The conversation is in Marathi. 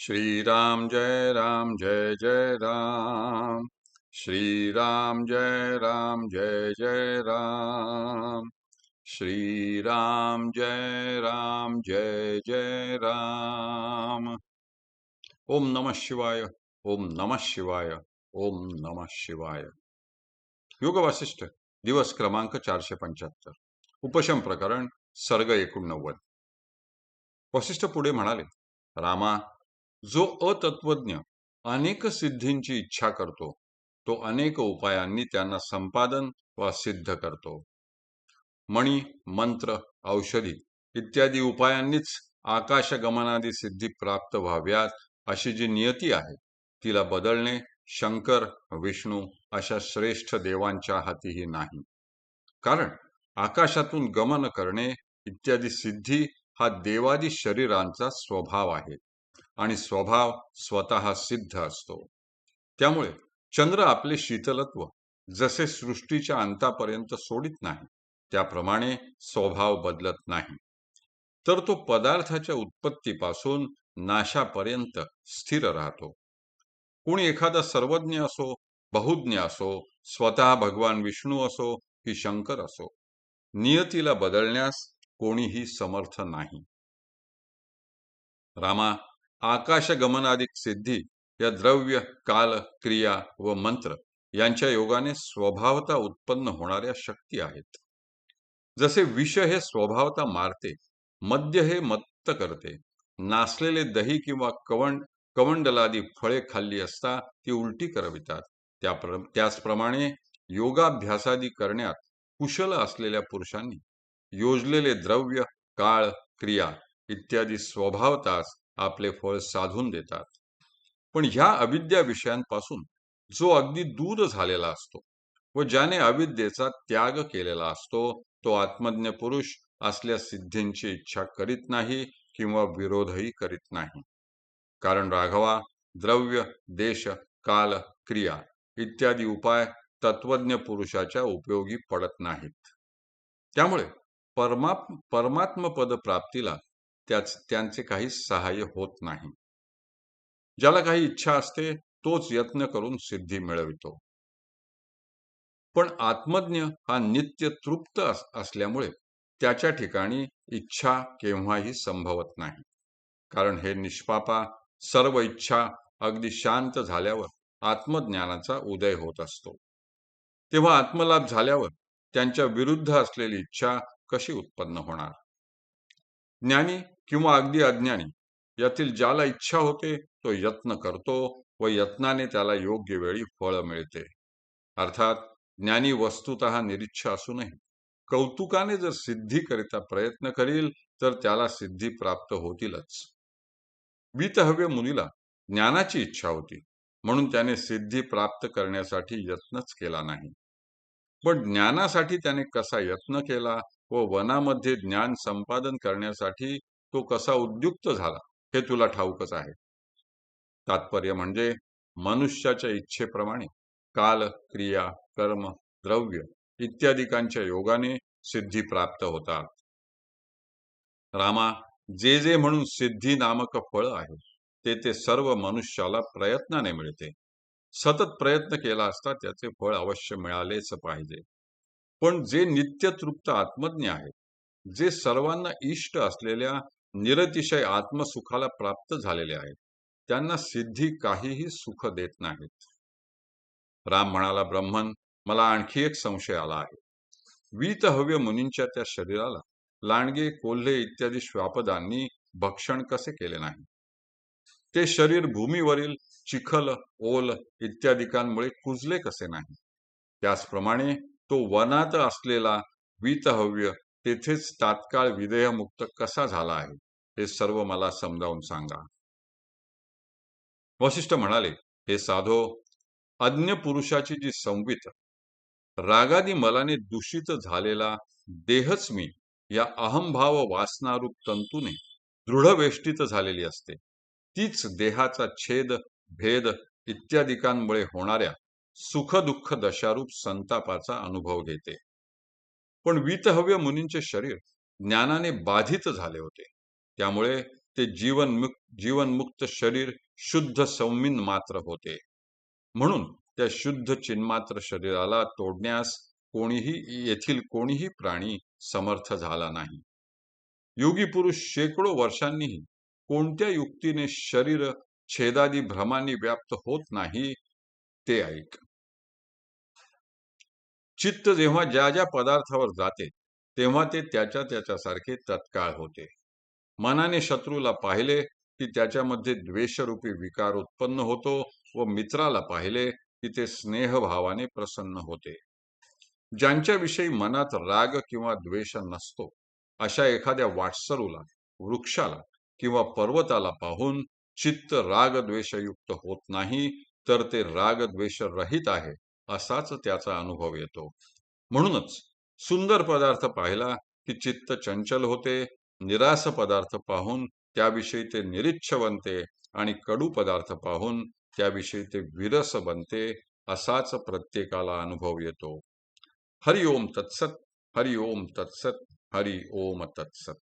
श्रीराम जय जय राम। श्रीराम जय राम। श्रीराम जय राम। ओम नमः शिवाय। ओम नमः शिवाय। ओम नमः शिवाय। योग वासिष्ठ दिवस क्रमांक 475। उपशम प्रकरण सर्ग 89। वसिष्ठ पुढे म्हणाले, रामा, जो अतत्वज्ञ अनेक सिद्धींची इच्छा करतो तो अनेक उपायांनी त्यांना संपादन व सिद्ध करतो. मणी, मंत्र, औषधी इत्यादी उपायांनीच आकाशगमनादी सिद्धी प्राप्त व्हाव्यात अशी जी नियती आहे तिला बदलणे शंकर, विष्णू अशा श्रेष्ठ देवांच्या हातीही नाही. कारण आकाशातून गमन करणे इत्यादी सिद्धी हा देवादी शरीरांचा स्वभाव आहे आणि स्वभाव स्वतः सिद्ध असतो. त्यामुळे चंद्र आपले शीतलत्व जसे सृष्टीच्या अंतापर्यंत सोडित नाही त्याप्रमाणे स्वभाव बदलत नाही, तर तो पदार्थाच्या उत्पत्तीपासून नाशापर्यंत स्थिर राहतो. कोणी एखादा सर्वज्ञ असो, बहुज्ञ असो, स्वतः भगवान विष्णू असो की शंकर असो, नियतीला बदलण्यास कोणीही समर्थ नाही. रामा, आकाशगमनादिक सिद्धी या द्रव्य, काल, क्रिया व मंत्र यांच्या योगाने स्वभावता उत्पन्न होणाऱ्या शक्ती आहेत. जसे विष हे स्वभावता मारते, मद्य हे मत्त करते, नासलेले दही किंवा कवंडलादी फळे खाल्ली असता ती उलटी करवितात, त्याचप्रमाणे योगाभ्यासादी करण्यात कुशल असलेल्या पुरुषांनी योजलेले द्रव्य, काळ, क्रिया इत्यादी स्वभावताच आपले फळ साधून देतात. पण ह्या अविद्या विषयांपासून जो अगदी दूर झालेला असतो व ज्याने अविद्येचा त्याग केलेला असतो तो आत्मज्ञ पुरुष असल्या सिद्धींची इच्छा करीत नाही किंवा विरोधही करीत नाही. कारण राघवा, द्रव्य, देश, काल, क्रिया इत्यादी उपाय तत्वज्ञ पुरुषाच्या उपयोगी पडत नाहीत. त्यामुळे परमात्मपद प्राप्तीला त्यांचे काही सहाय्य होत नाही. ज्याला काही इच्छा असते तोच यत्न करून सिद्धी मिळवितो. पण आत्मज्ञ हा नित्य तृप्त असल्यामुळे त्याच्या ठिकाणी इच्छा केव्हाही संभवत नाही. कारण हे निष्पापा, सर्व इच्छा अगदी शांत झाल्यावर आत्मज्ञानाचा उदय होत असतो. तेव्हा आत्मलाभ झाल्यावर त्यांच्या विरुद्ध असलेली इच्छा कशी उत्पन्न होणार? ज्ञानी किंवा अगदी अज्ञानी यातील ज्याला इच्छा होते तो यत्न करतो व यत्नाने त्याला योग्य वेळी फळ मिळते. अर्थात ज्ञानी वस्तुतः निरीच्छ असूनही कौतुकाने जर सिद्धीकरिता प्रयत्न करील तर त्याला सिद्धी प्राप्त होतीलच. वीतहव्य मुनीला ज्ञानाची इच्छा होती म्हणून त्याने सिद्धी प्राप्त करण्यासाठी यत्नच केला नाही. पण ज्ञानासाठी त्याने कसा यत्न केला व वनामध्ये ज्ञान संपादन करण्यासाठी तो कसा उद्युक्त झाला हे तुला ठाऊकच आहे. तात्पर्य म्हणजे मनुष्याच्या इच्छेप्रमाणे काल, क्रिया, कर्म, द्रव्य इत्यादिकांच्या योगाने सिद्धी प्राप्त होतात. रामा, जे म्हणून सिद्धी नामक फळ आहे ते सर्व मनुष्याला प्रयत्नाने मिळते. सतत प्रयत्न केला असता त्याचे फळ अवश्य मिळालेच पाहिजे. पण जे नित्य तृप्त आत्मज्ञ आहेत, जे सर्वांना इष्ट असलेल्या निरतिशय आत्मसुखाला प्राप्त झालेले आहेत, त्यांना सिद्धी काहीही सुख देत नाहीत. राम म्हणाला, ब्रह्मन, मला आणखी एक संशय आला आहे. वीतहव्य मुनींच्या त्या शरीराला लांडगे, कोल्हे इत्यादी श्वापदांनी भक्षण कसे केले नाही? ते शरीर भूमीवरील चिखल, ओल इत्यादिकांमुळे कुजले कसे नाही? त्याचप्रमाणे तो वनात असलेला वीतहव्य तेथेच तात्काळ विदेहमुक्त कसा झाला आहे हे सर्व मला समजावून सांगा. वसिष्ठ म्हणाले, हे साधो, अज्ञ पुरुषाची जी संवित रागादी मलाने दूषित झालेला देहच मी या अहंभाव वासनारूप तंतूने दृढवेष्टित झालेली असते, तीच देहाचा छेद, भेद इत्यादिकांमुळे होणाऱ्या सुख दुःख दशारूप संतापाचा अनुभव घेते. पण वीतहव्य मुनींचे शरीर ज्ञानाने बाधित झाले होते, त्यामुळे ते जीवनमुक्त शरीर शुद्ध सौम्य मात्र होते. म्हणून त्या शुद्ध चिन्मात्र शरीराला तोडण्यास येथील कोणीही प्राणी समर्थ झाला नाही. योगी पुरुष शेकडो वर्षांनीही कोणत्या युक्तीने शरीर छेदादी भ्रमांनी व्याप्त होत नाही ते ऐक. चित्त जेव्हा ज्या ज्या पदार्थावर जाते तेव्हा ते त्याच्यासारखे तत्काळ होते. मनाने शत्रूला पाहिले की त्याच्यामध्ये द्वेषरूपी विकार उत्पन्न होतो व मित्राला पाहिले की ते स्नेहभावाने प्रसन्न होते. ज्यांच्याविषयी मनात राग किंवा द्वेष नसतो अशा एखाद्या वाटसरूला, वृक्षाला किंवा पर्वताला पाहून चित्त राग द्वेषयुक्त होत नाही, तर ते राग द्वेष रहित आहे असाच त्याचा अनुभव येतो. म्हणूनच सुंदर पदार्थ पाहिला की चित्त चंचल होते, निरास पदार्थ पाहून त्याविषयी ते निरीच्छ बनते आणि कडू पदार्थ पाहून त्याविषयी ते विरस बनते, असाच प्रत्येकाला अनुभव येतो. हरि ओम तत्सत. हरि ओम तत्सत. हरि ओम तत्सत.